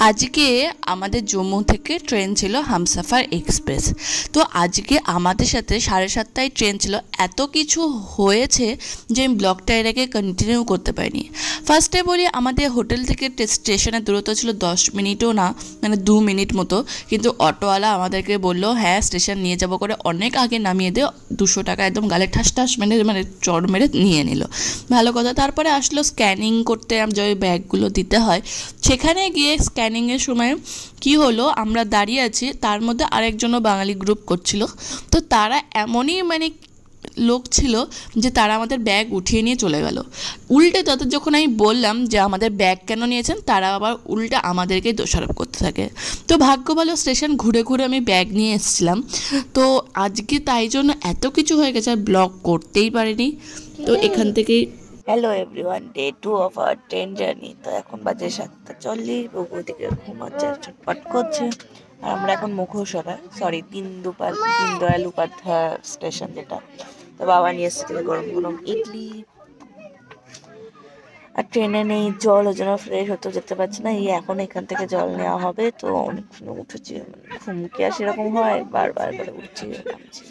আজকে আমাদের জম্মু থেকে ট্রেন ছিল হামসাফার এক্সপ্রেস। তো আজকে আমাদের সাথে 7:30টায় ট্রেন ছিল। এত কিছু হয়েছে যে আমি ব্লগটা এর আগে কন্টিনিউ করতে পারিনি। ফার্স্টে বলি, আমাদের হোটেল থেকে স্টেশনের দূরত্ব ছিল 10 মিনিটও না, মানে 2 মিনিট মতো। কিন্তু অটোওয়ালা আমাদেরকে বললো হ্যাঁ স্টেশন নিয়ে যাবো করে অনেক আগে নামিয়ে দিয়ে 200 টাকা একদম গালে ঠাস ঠাস মানে চড় মেরে নিয়ে নিল। ভালো কথা। তারপরে আসলো স্ক্যানিং করতে, যে ওই ব্যাগগুলো দিতে হয়। সেখানে গিয়ে স্ক্যানিংয়ের সময় কি হলো, আমরা দাঁড়িয়ে আছি, তার মধ্যে আরেকজনও বাঙালি গ্রুপ করছিল। তো তারা এমনই লোক ছিল যে তারা আমাদের ব্যাগ উঠিয়ে নিয়ে চলে গেল। উল্টে তাদের যখন আমি বললাম যে আমাদের ব্যাগ কেন নিয়েছেন, তারা আবার উল্টে আমাদেরকেই দোষারোপ করতে থাকে। তো ভাগ্য ভালো স্টেশন ঘুরে ঘুরে আমি ব্যাগ নিয়ে এসেছিলাম। তো আজকে তাই জন্য এত কিছু হয়ে গেছে, আর ব্লগ করতেই পারিনি। তো এখান থেকেই hello everyone, day 2 of our train journey. তো এখন বাজে 7:40। বউ দিকে ঘুমাচ্ছে, ছটপট করছে। আর আমরা এখন দীনদয়াল উপাধ্যায় স্টেশন, যেটা। তো বাবা নিয়ে এসেছে গরম গরম ইডলি। আর ট্রেনে নেই জল, ওই জন্য ফ্রেশ হতে যেতে পারছি না। এখন এখান থেকে জল নেওয়া হবে। তো অনেকক্ষণ উঠেছি, ঘুমকে আর সেরকম হয়, বারবার করে উঠছি নামছি,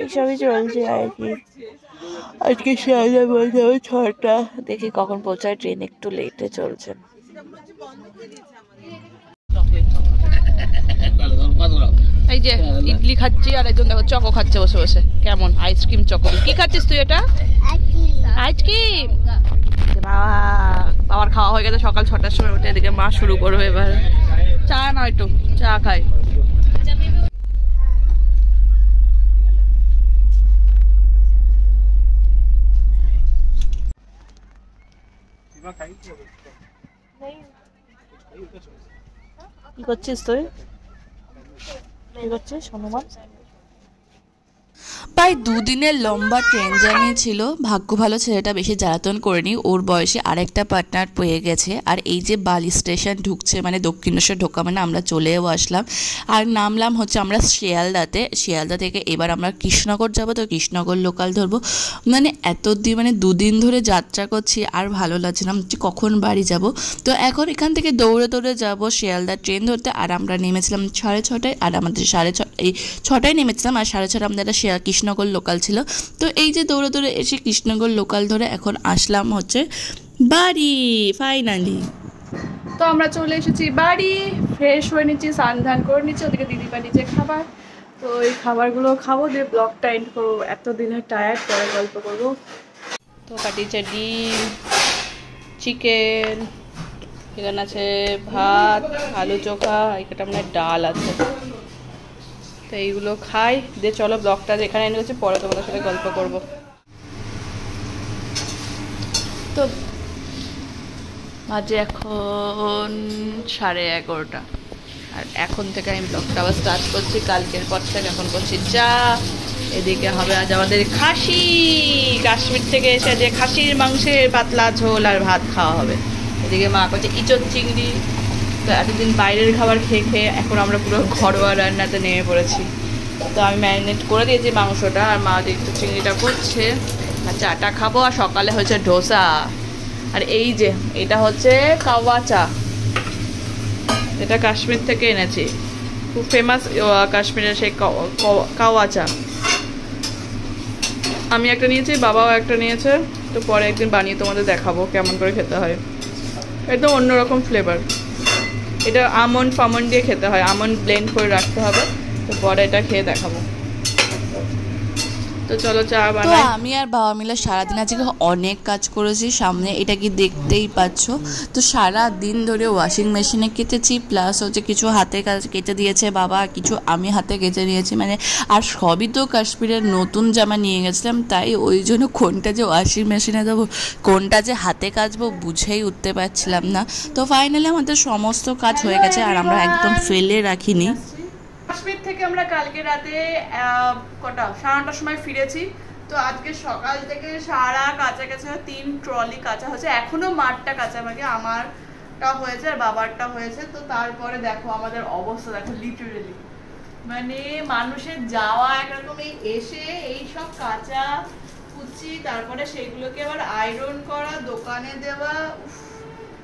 এইসবই চলছে আর কি। আজকে শিয়ালদা বলতে হবে 6টা, দেখি কখন পৌঁছায় ট্রেন, একটু লেটে চলছে। এই যে ইডলি খাচ্ছি, আর একজন দেখো চকো খাচ্ছে বসে বসে। কেমন আইসক্রিম চকো? কি খাচ্ছিস তুই? এটা আইসক্রিম। বাবার খাওয়া হয়ে গেছে সকাল 6টার সময় উঠে। এদিকে মা শুরু করবে এবার। চা না, একটু চা খাই। কি করছিস তুই? কি করছিস হনুমান? প্রায় 2 দিনের লম্বা ট্রেন জার্নি ছিল। ভাগ্য ভালো ছেলেটা বেশি জ্বালাতন করেনি, ওর বয়সে আরেকটা পার্টনার পেয়ে গেছে। আর এই যে বালি স্টেশন ঢুকছে, মানে দক্ষিণেশ্বর ঢোকা, মানে আমরা চলেও আসলাম। আর নামলাম হচ্ছে আমরা শিয়ালদাতে। শিয়ালদা থেকে এবার আমরা কৃষ্ণনগর যাব। তো কৃষ্ণনগর লোকাল ধরবো। মানে 2 দিন ধরে যাত্রা করছি, আর ভালো লাগছে না, কখন বাড়ি যাব। তো এখন এখান থেকে দৌড়ে দৌড়ে যাব শিয়ালদা ট্রেন ধরতে। আর আমরা নেমেছিলাম 6:30টায়, আর আমাদের 6:30টায় নেমেছিলাম, আর 6:30 আমাদের একটা কৃষ্ণনগর লোকাল ছিল। তো এই যে দৌড়ে দৌড়ে এসে কৃষ্ণনগর লোকাল ধরে এখন আসলাম হচ্ছে বাড়ি ফাইনালি। তো আমরা চলে এসেছি বাড়ি, ফ্রেশ হয়ে নিচ্ছি, স্নান ধান করে নিচ্ছি। ওদিকে দিদি বানিয়েছে খাবার। তো এই খাবারগুলো খাবো, দিয়ে ব্লগটা এন্ড করবো। এতদিনের টায়ার্ড, পরে গল্প করবো। তো কাটিয়েছে ডিম, চিকেন, এখানে আছে ভাত, আলু চোখা, এখানে মানে ডাল আছে। তো এইগুলো খাই, দিয়ে চলো ব্লগটা যেখানে এনে গেছে পরে তোমাদের সাথে গল্প করব। তো বাজে এখন 11:30, আর এখন থেকে আমি ব্লগটা আবার স্টার্ট করছি। কালকের পর থেকে এখন করছি চা। এদিকে হবে আজ আমাদের খাসি, কাশ্মীর থেকে এসে যে খাসির মাংসের পাতলা ঝোল আর ভাত খাওয়া হবে। এদিকে মা করছে ইঁচড় চিংড়ি। তো এতদিন বাইরের খাবার খেয়ে খেয়ে এখন আমরা পুরো ঘরোয়া রান্নাতে নেমে পড়েছি। তো আমি ম্যারিনেট করে দিয়েছি মাংসটা, আর মা ইঁচড় চিংড়িটা করছে। আর চাটা খাবো। আর সকালে হচ্ছে ডোসা। আর এই যে এটা হচ্ছে কাওয়া চা, এটা কাশ্মীর থেকে এনেছি, খুব ফেমাস কাশ্মীরের সেই কাওয়া চা। আমি একটা নিয়েছি, বাবাও একটা নিয়েছে। তো পরে একদিন বানিয়ে তোমাদের দেখাবো কেমন করে খেতে হয়। এটা অন্যরকম ফ্লেভার। এটা আমন্ড ফামন্ড দিয়ে খেতে হয়, আমন্ড ব্লেন্ড করে রাখতে হবে। তো পরে এটা খেয়ে দেখাবো। তো চলো চা বানাই। তো আমি আর বাবা মিলে সারাদিন আজকে অনেক কাজ করেছি। সামনে এটা কি দেখতেই পাচ্ছ। তো সারা দিন ধরে ওয়াশিং মেশিনে কেটেছি, প্লাস হচ্ছে কিছু হাতে কাজ কেটে দিয়েছে বাবা, কিছু আমি হাতে কেটে নিয়েছি। আর সবই তো কাশ্মীরের নতুন জামা নিয়ে গেছিলাম, তাই ওই জন্য কোনটা যে ওয়াশিং মেশিনে দেবো, কোনটা যে হাতে কাচবো বুঝেই উঠতে পারছিলাম না। তো ফাইনালি আমাদের সমস্ত কাজ হয়ে গেছে, আর আমরা একদম ফেলে রাখিনি। কাশ্মীর থেকে আমরা কালকে রাতে 9:30টার সময় ফিরেছি। তো আজকে সকাল থেকে সারা কাঁচা কাঁচা 3 ট্রলি কাঁচা হয়েছে। এখনো মাঠটা কাঁচা, বাকি আমারটা হয়েছে আর বাবারটা হয়েছে। তো তারপরে দেখো আমাদের অবস্থা, দেখো লিটারেলি মানে মানুষের যাওয়া একরকম, এই এসে এই সব কাঁচা কুচি, তারপরে সেগুলোকে আবার আয়রন করা, দোকানে দেওয়া।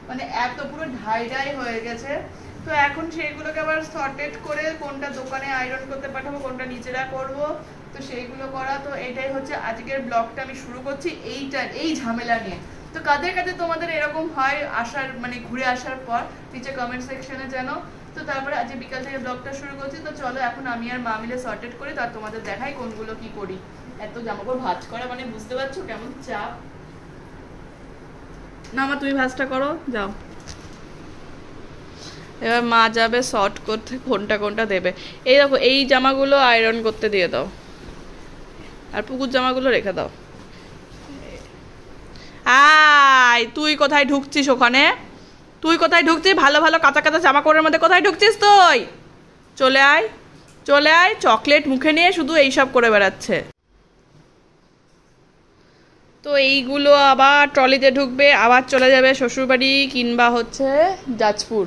মানে এত পুরো ঢাই ঢাই হয়ে গেছে। তো এখন সেইগুলোকে আবার সর্টেড করে কোনটা দোকানে আয়রন করতে পাঠাবো, কোনটা নিজেরা করব, তো সেইগুলো করা। তো এটাই হচ্ছে আজকের ব্লগটা আমি শুরু করছি এই ঝামেলা নিয়ে। তো কাদের কাছে তোমাদের এরকম হয় আসার মানে ঘুরে আসার পর নিচে কমেন্ট সেকশনে জানো। তো তারপরে আজকে বিকাল থেকে ব্লগটা শুরু করছি। তো চলো এখন আমি আর মা মিলে সর্টেড করি, তার তোমাদের দেখাই কোনগুলো কি করি। এত জামাকাপড় ভাঁজ করা মানে বুঝতে পারছো কেমন চাপ। না মা তুমি ভাঁজটা করো, যাও। এবার মা যাবে শর্ট করতে কোনটা কোনটা দেবে। এই দেখো এই জামাগুলো আয়রন করতে দিয়ে দাও, আর পুকুর জামাগুলো রেখে দাও। আয় তুই কোথায় ঢুকছিস ওখানে? তুই কোথায় ঢুকছিস? ভালো ভালো কাঁচা কাঁচা জামা কাপড়ের মধ্যে কোথায় ঢুকছিস তুই? চলে আয়, চলে আয়। চকলেট মুখে নিয়ে শুধু এইসব করে বেড়াচ্ছে। তো এইগুলো আবার ট্রলিতে ঢুকবে, আবার চলে যাবে শ্বশুরবাড়ি কিংবা হচ্ছে যাজপুর,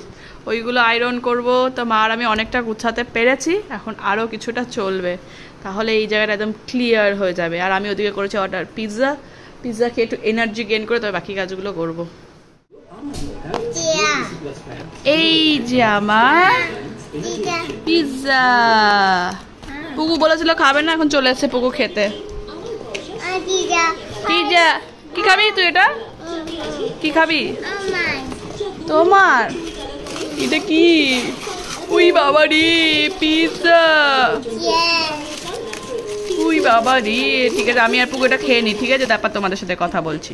ওইগুলো আয়রন করব। তো মা আর আমি অনেকটা গুছাতে পেরেছি, এখন আরও কিছুটা চলবে, তাহলে এই জায়গাটা একদম ক্লিয়ার হয়ে যাবে। আর আমি ওদিকে করেছি অর্ডার পিৎজা খেয়ে একটু এনার্জি গেইন করে তবে বাকি কাজগুলো করব। এই যে আমার পিৎজা, পুকু বলেছিল খাবে না, এখন চলে এসেছে পুকু খেতে। পিৎজা কি খাবি তুই? এটা কি খাবি? তোমার এটা কি? উই বাবা রে পিৎজা, উই বাবা রে। ঠিক আছে আমি আর পুকু এটা খেয়ে নি, ঠিক আছে? তারপর তোমাদের সাথে কথা বলছি।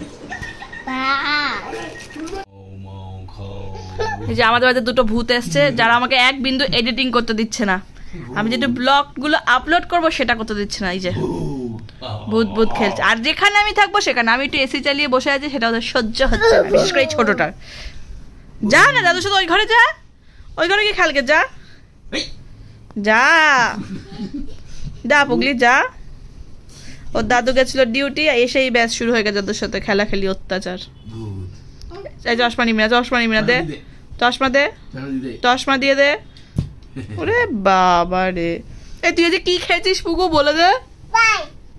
এই যে আমাদের বাড়িতে দুটো ভূত এসছে, যারা আমাকে এক বিন্দু এডিটিং করতে দিচ্ছে না। আমি যেটা ব্লগগুলো আপলোড করব সেটা করতে দিচ্ছে না। এই যে ভূত ভূত খেলছে, আর যেখানে আমি থাকবো সেখানে আমি একটু এসি চালিয়ে বসে আছি, সেটা ওদের সহ্য হচ্ছে না, বিশেষ করে এই ছোটটা। যা না দাদু শুধু ওই ঘরে যা, ওই ঘরে গিয়ে খেলকে যা, যা যা পুগলি যা। ওর দাদু গেছিল ডিউটি, এসেই ব্যাস শুরু হয়ে গেছে ওদের সাথে খেলাখেলি অত্যাচার। চশমা নিবি না, চশমা নিবি না, দে চশমা, দে চশমা দিয়ে দে। ওরে বাবা রে, এই তুই যে কি খেয়েছিস পুকু বলে দে।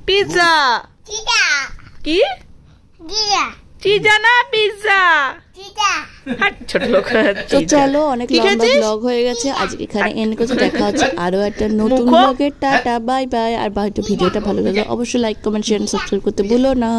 পিৎজা কি? চিজা না পিৎজা। ছোট লোক। তো চলো অনেক লম্বা ব্লগ হয়ে গেছে, আজকে এখানে এন্ড করতে। দেখা হচ্ছে আরো একটা নতুন ব্লগের। Tata bye bye. আর ভিডিওটা ভালো লাগলে অবশ্যই লাইক কমেন্ট শেয়ার সাবস্ক্রাইব করতে ভুলো না।